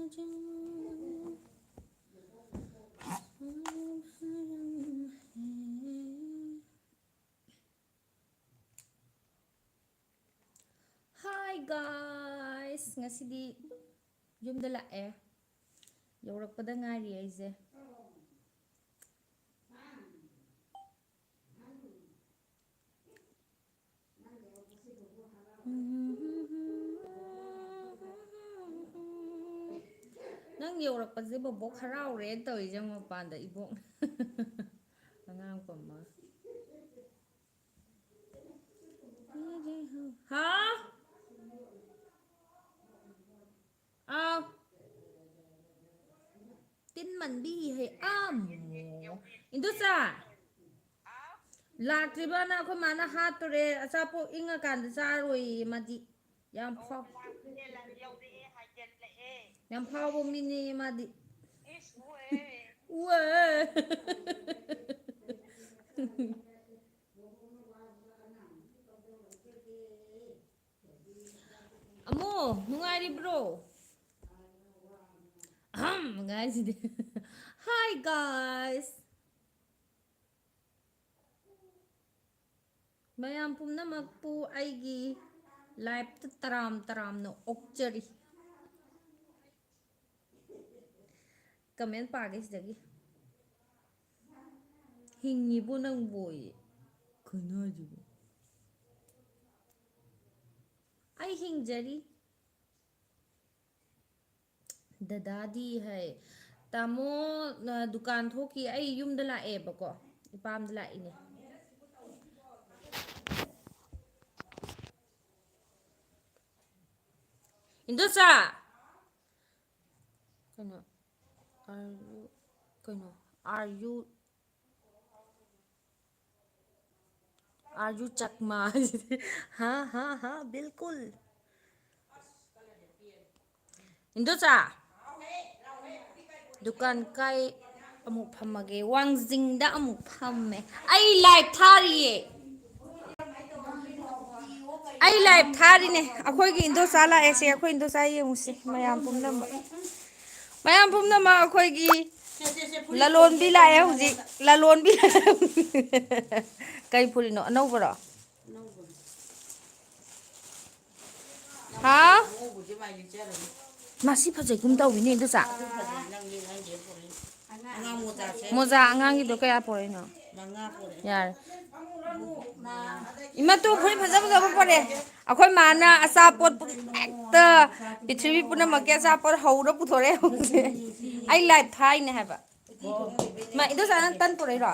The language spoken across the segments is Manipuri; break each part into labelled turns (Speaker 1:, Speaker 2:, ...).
Speaker 1: Hi guys, ngasidi yumda lae. Yaurakpada ngari aise. Nang yaurakpase bobok haraure tawise mapanda ibok. Angang pama. Ha? Tin mình đi hay Indusa lakriba na ko mana hatore asapo inga kan saroi madi yam phaw yam phaw bo mini madi uwe amo nungari bro guys hi guys mayam pumnamak po aigi live taram no okchari comment page sidagi hingibo nang boy kanajibo ai hingjari dadadi hai tamo dukan thoki ai yumda lae bako ipam da laine Indusa kano are you chakma ha bilkul Indusa dukan kai amuk phamage wangjingda amuk phamme ai live thariye ai live tharine akhoigi Indusa la ese akhoi Indusa yemusi mayam pumnama akhoigi lalon bi lae huji lalon bi kai pulino anobaro ha masi phajai kum tawine Indusa moza angangi do kaya poreno yar ima to khoi phaja pore akhoi mana asapot ekta pithribi puna makya asapot haura puthore ai live thai ne haba ma Indusa nang tan pore ro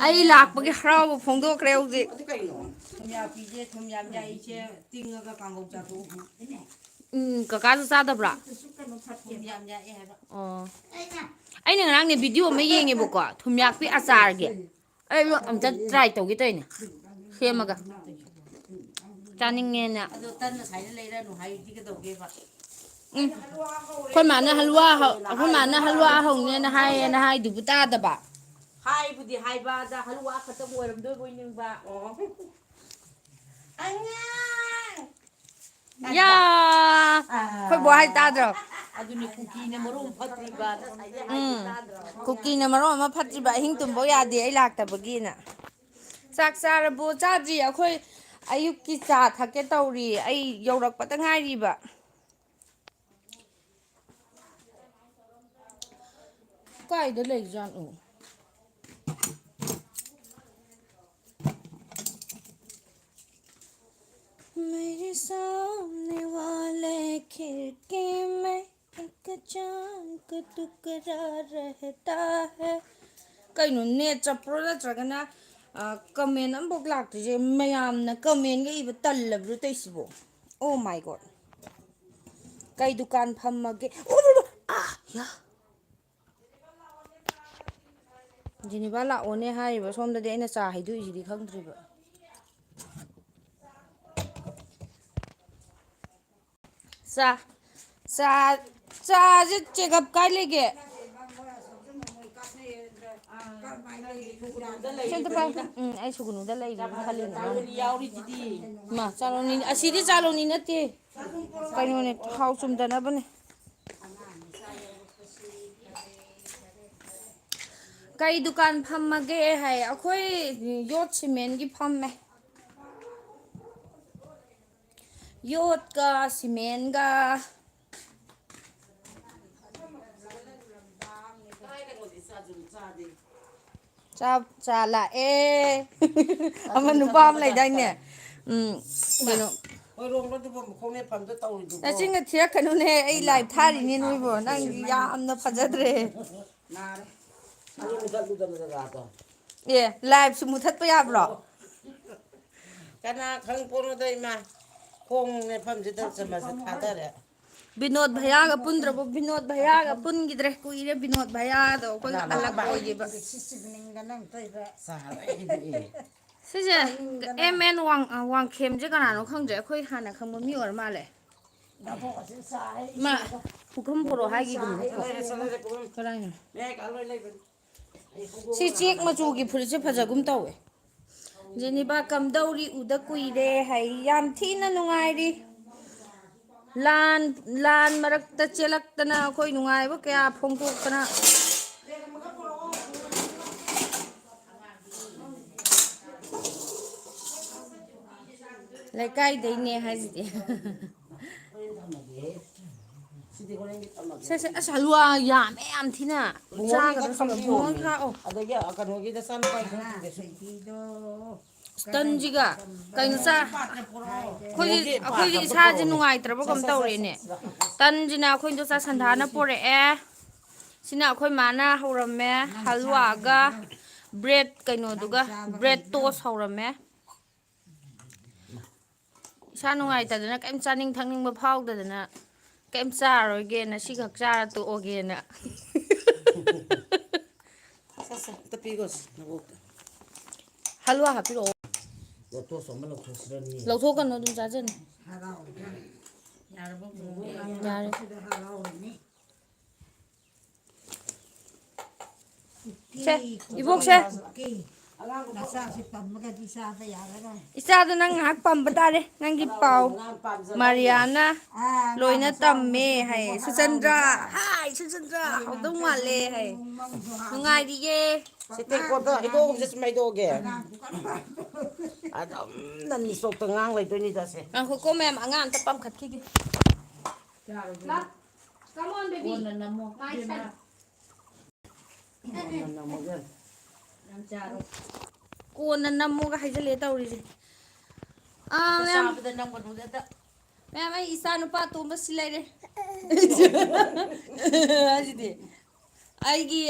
Speaker 1: ai lakpagi harau phongdokre hoji kaka sadabra aina ngarang ne video ma yenge boko thumyak pi achar ge ai lo amta try tawgi toine semaga chaninge na ado tan sai leira no hai di ga dawge ba khoi mana halwa hongne na hai du buta da ba hai budi hai ba da halwa khata boiram doi boining ba angang ya khoi bo hai ta dro aduni cookie ne marom phatri ba cookie ne marom ma phatri ba hing tum bo ya de ai lak ta bagi na sak sar bo chaji akhoi ayuk ki cha thake tawri ai yorak pata ngai ba kai da lei jan u मेरे सामने वाले खिड़की में एक चांद का टुकड़ा रहता है कहीं ने चप्रो नत्रगना कमेंट अमबोक लाक्तजे मयामना कमेंट गे इब तल्लब्रु तैसिबो ओ माय गॉड कई दुकान फम्मगे ओ या जिनिबा लाओने हाइबा सोमददि अइना चा हाइदु इजिदि खंद्रिबा चा चेकअप काय लेगे ai sugunu da lei khali na yauri didi ma chaloni asidi chaloni nate kaino ne hau chum da na bane ꯀꯩ ꯗꯨꯀꯥꯟ ꯐꯝꯃꯒꯦ ꯍꯥꯏ ꯑꯩꯈꯣꯏ ꯌꯣꯠ ꯁꯤꯃꯦꯟꯒꯤ ꯐꯝꯃꯦ ꯌꯣꯠꯀ ꯁꯤꯃꯦꯟꯒ ꯆꯥ ꯂꯥꯛꯑꯦ ꯑꯃ ꯅꯨꯄꯥ ꯑꯃ ꯂꯩꯗꯥꯏꯅꯦ ꯀꯩꯅꯣ
Speaker 2: ꯍꯣꯏꯔꯣꯝꯕꯗꯨꯕ ꯃꯈꯣꯡ ꯃꯦꯠꯐꯝꯗ ꯇꯧꯔꯤꯗꯨꯕꯣ
Speaker 1: ꯅꯆꯤꯟꯒ ꯊꯤꯔꯛꯀꯅꯨꯅꯦ ꯑꯩ ꯂꯥꯏꯚ ꯊꯥꯔꯤꯅꯦ ꯅꯣꯏꯕꯣ ꯅꯪ ꯌꯥꯝꯅ ꯐꯖꯗ꯭ꯔꯦ
Speaker 2: ꯅꯥꯔꯦ ꯑꯗꯨ ꯃꯨꯊꯠꯂꯨꯗꯅ ꯖꯒꯥꯗꯣ
Speaker 1: ꯑꯦ ꯂꯥꯏꯚꯁꯨ ꯃꯨꯊꯠꯄ ꯌꯥꯕ꯭ꯔꯣ
Speaker 2: ꯀꯅꯥ ꯈꯪ ꯄꯣꯠꯅꯣꯗ ꯏꯃꯥ ꯈꯣꯡ ꯃꯦꯠꯐꯝꯁꯤꯗ ꯆꯃꯁ ꯊꯥꯗꯔꯦ
Speaker 1: ꯕꯤꯅꯣꯠ ꯚꯩꯌꯥꯒ ꯄꯨꯟꯗ꯭ꯔꯕꯣ ꯕꯤꯅꯣꯠ ꯚꯩꯌꯥꯒ ꯄꯨꯟꯈꯤꯗ꯭ꯔꯦ ꯀꯨꯏꯔꯦ ꯕꯤꯅꯣꯠ ꯚꯩꯌꯥꯗꯣ ꯑꯩꯈꯣꯏꯒ ꯑꯂꯛ ꯑꯣꯏꯈꯤꯕ ꯁꯤꯁꯦ ꯑꯦꯝ ꯑꯦꯟ ꯋꯥꯡꯈꯦꯝꯁꯦ ꯀꯅꯥꯅꯣ ꯈꯪꯗ꯭ꯔꯦ ꯑꯩꯈꯣꯏ ꯍꯥꯟꯅ ꯈꯪꯕ ꯃꯤ ꯑꯣꯏꯔ ꯃꯥꯜꯂꯦ ꯃꯥ ꯄꯨꯈꯝ ꯄꯣꯔꯣ ꯍꯥꯏꯒꯤꯒꯨꯝ ꯀꯗꯥꯏꯅꯣ ꯁꯤ ꯆꯦꯛ ꯃꯆꯨꯒꯤ ꯐꯨꯔꯤꯠꯁꯦ ꯐꯖꯒꯨꯝ ꯇꯧꯋꯦ ꯖꯦꯅꯤꯕꯥ ꯀꯝꯗꯧꯔꯤ ꯎꯗ ꯀꯨꯏꯔꯦ ꯍꯥꯏ ꯌꯥꯝ ꯊꯤꯅ ꯅꯨꯡꯉꯥꯏꯔꯤ ꯂꯥꯟ ꯃꯔꯛꯇ ꯆꯦꯜꯂꯛꯇꯅ ꯑꯩꯈꯣꯏ ꯅꯨꯡꯉꯥꯏꯕ ꯀꯌꯥ ꯐꯣꯡꯗꯣꯛꯇꯅ ꯂꯩꯀꯥꯏꯗꯩꯅꯦ ꯍꯥꯏꯁꯤꯗꯤ ꯁꯦ ꯑꯁ ꯍꯂꯨꯋꯥ ꯌꯥꯝꯃꯦ ꯌꯥꯝ ꯊꯤꯅ ꯆꯥꯒꯗ꯭ꯔꯥ ꯕꯨꯡꯉꯣ ꯈꯥꯛꯑꯣ
Speaker 2: ꯑꯗꯒꯤ ꯀꯩꯅꯣꯒꯤꯗ
Speaker 1: ꯇꯟꯁꯤꯒ ꯀꯩꯅꯣ ꯑꯩꯈꯣꯏꯒꯤ ꯏꯁꯥꯁꯦ ꯅꯨꯡꯉꯥꯏꯇ꯭ꯔꯕ ꯀꯝ ꯇꯧꯔꯦꯅꯦ ꯇꯟꯁꯤꯅ ꯑꯩꯈꯣꯏ ꯏꯗꯣꯝꯆꯥ ꯁꯟꯙꯥꯅ ꯄꯣꯔꯛꯑꯦ ꯁꯤꯅ ꯑꯩꯈꯣꯏ ꯃꯥꯅ ꯍꯧꯔꯝꯃꯦ ꯍꯂꯨꯋꯥꯒ ꯕ꯭ꯔꯦꯗ ꯀꯩꯅꯣꯗꯨꯒ ꯕ꯭ꯔꯦꯗ ꯇꯣꯁ ꯍꯧꯔꯝꯃꯦ ꯏꯁꯥ ꯅꯨꯡꯉꯥꯏꯇꯗꯅ ꯀꯩꯝ ꯆꯥꯅꯤꯡ ꯊꯛꯅꯤꯡꯕ ꯐꯥꯎꯗꯗꯅ ꯀꯩꯝ ꯆꯥꯔꯔꯣꯏꯒꯦꯅ ꯁꯤꯈꯛ ꯆꯥꯔ ꯇꯣꯛꯑꯒꯦꯅ
Speaker 2: ꯑꯝꯇ ꯄꯤꯈꯣꯁꯤ ꯅꯕꯣꯛꯇ
Speaker 1: ꯍꯜꯂꯨꯋꯥ ꯍꯥꯞꯄꯤꯔꯛꯑꯣ
Speaker 2: ꯇꯣꯁ ꯑꯃ ꯂꯧꯊꯣꯛꯁꯤꯔꯅꯤ
Speaker 1: ꯂꯧꯊꯣꯛꯀꯅꯨ ꯑꯗꯨꯝ ꯆꯥꯖꯅꯤ ꯌꯥꯔꯦ ꯁꯦ ꯏꯕꯣꯛꯁꯦ ꯏꯆꯥꯗꯣ ꯅꯪ ꯉꯥꯏꯍꯥꯛ ꯄꯝꯕ ꯇꯥꯔꯦ ꯅꯪꯒꯤ ꯄꯥꯎ ꯃꯥꯔꯤꯌꯥꯅ ꯂꯣꯏꯅ ꯇꯝꯃꯦ ꯍꯥꯏ ꯁꯨꯆꯟꯗ꯭ꯔ ꯍꯥꯏ ꯁꯨꯆꯟꯗ꯭ꯔ ꯍꯧꯗꯧ ꯃꯥꯜꯂꯦ ꯍꯥꯏ ꯅꯨꯡꯉꯥꯏꯔꯤꯌꯦ
Speaker 2: ꯁꯤ ꯇꯦꯡꯀꯣꯠꯇꯣ ꯍꯩꯗꯣꯛꯑꯒꯨꯝꯁꯦ ꯁꯨꯝ ꯍꯩꯗꯣꯛꯑꯒꯦ ꯑꯗꯨꯝ ꯅꯟ ꯏꯁꯇꯣꯞꯇ ꯉꯥꯡ ꯂꯩꯗꯣꯏꯅꯤꯗ ꯁꯦ
Speaker 1: ꯉꯥꯏꯈꯣꯀꯣ ꯃꯦꯝ ꯑꯉꯥꯡ ꯑꯝꯇ ꯄꯝꯈꯠꯈꯤꯒꯦ ꯀꯣꯟꯅ ꯅꯝꯃꯣ ꯀꯣꯟꯅ ꯅꯝꯃꯣꯒ ꯍꯥꯏꯖꯜꯂꯦ ꯇꯧꯔꯤꯁꯦ ꯃꯦꯝ ꯃꯦꯝ ꯑꯩ ꯏꯆꯥ ꯅꯨꯄꯥ ꯑꯇꯣꯝꯕ ꯁꯤ ꯂꯩꯔꯦ ꯍꯥꯏꯁꯤꯗꯤ ꯑꯩꯒꯤ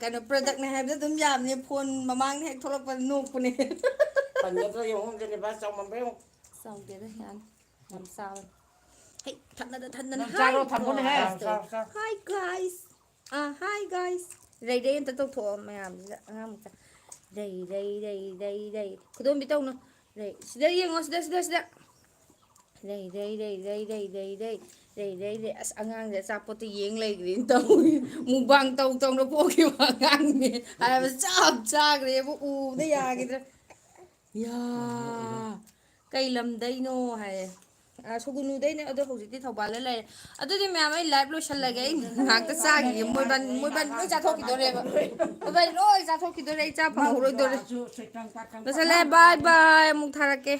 Speaker 1: ꯀꯩꯅꯣ ꯄ꯭ꯔꯗꯛꯅꯦ ꯍꯥꯏꯕꯗ ꯑꯗꯨꯝ ꯌꯥꯕꯅꯦ ꯐꯣꯟ ꯃꯃꯥꯡꯗ ꯍꯦꯛ ꯊꯣꯛꯂꯛꯄꯗ ꯅꯣꯛꯄꯅꯦ
Speaker 2: ꯄꯟꯒꯗ꯭ꯔꯥ ꯌꯦꯡꯉꯨ ꯖꯦꯅꯤꯐꯥ ꯆꯥꯎꯃꯟꯕ꯭ꯔꯥ ꯌꯦꯡꯉꯨ
Speaker 1: ꯆꯥꯎꯗꯦꯗ ꯌꯥꯅꯤ ꯌꯥꯝ ꯆꯥꯎꯋꯦ ꯍꯩ ꯊꯟꯗꯅ
Speaker 2: ꯅꯪ
Speaker 1: ꯍꯥꯏ
Speaker 2: ꯆꯥꯔꯣ ꯊꯝꯃꯨꯅꯦꯍꯦ
Speaker 1: ꯍꯥꯏ ꯒꯥꯏꯁ ꯍꯥꯏ ꯒꯥꯏꯁ ꯔꯩ ꯑꯝꯇ ꯇꯧꯊꯣꯛꯑꯣ ꯃꯌꯥꯝꯁꯤꯗ ꯑꯉꯥꯡ ꯃꯆꯥ ꯔꯩ ꯈꯨꯗꯣꯝꯕꯤ ꯇꯧꯅꯨ ꯁꯤꯗ ꯌꯦꯡꯉꯣ ꯁꯤꯗ ꯔꯩ ꯑꯁ ꯑꯉꯥꯡꯁꯦ ꯑꯆꯥꯄꯣꯠꯇꯣ ꯌꯦꯡ ꯂꯩꯈ꯭ꯔꯦꯅ ꯇꯧꯏ ꯃꯨꯛꯕꯥꯡ ꯇꯧꯅ ꯄꯣꯛꯈꯤꯕ ꯑꯉꯥꯡꯅꯦ ꯍꯥꯏꯕ ꯆꯞ ꯆꯥꯈ꯭ꯔꯦꯕ ꯎꯕꯗ ꯌꯥꯈꯤꯗ꯭ꯔꯥ ꯌꯥ ꯀꯩ ꯂꯝꯗꯩꯅꯣ ꯍꯥꯏꯌꯦ ꯁꯨꯒꯨꯅꯨꯗꯩꯅꯦ ꯑꯗꯣ ꯍꯧꯖꯤꯛꯇꯤ ꯊꯧꯕꯥꯜꯗ ꯂꯩꯔꯦ ꯑꯗꯨꯗꯤ ꯃꯌꯥꯝ ꯑꯩ ꯂꯥꯏꯚ ꯂꯣꯏꯁꯜꯂꯒꯦ ꯑꯩ ꯉꯥꯏꯍꯥꯛꯇ ꯆꯥꯈꯤꯒꯦ ꯃꯣꯏꯕꯥꯟ ꯂꯣꯏ ꯆꯥꯊꯣꯛꯈꯤꯗꯣꯔꯦꯕ ꯃꯣꯏꯕꯥꯟ ꯂꯣꯏ ꯆꯥꯊꯣꯛꯈꯤꯗꯣꯔꯦ ꯑꯩ ꯆꯥ ꯐꯪꯍꯧꯔꯣꯏꯗꯣꯔꯦ ꯂꯣꯏꯁꯜꯂꯦ ꯕꯥꯏ ꯕꯥꯏ ꯑꯃꯨꯛ ꯊꯥꯔꯛꯀꯦ